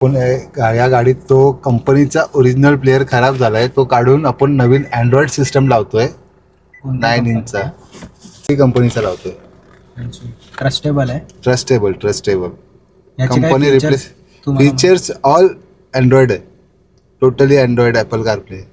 पण या गाडीत तो कंपनीचा ओरिजिनल प्लेअर खराब झालाय, तो काढून आपण नवीन अँड्रॉइड सिस्टम लावतोय 9 इंचचा. ती कंपनीचा लावतोय. ट्रस्टेबल आहे. Trustable company replace. Features all Android आहे, टोटली अँड्रॉइड, ॲपल कारप्ले.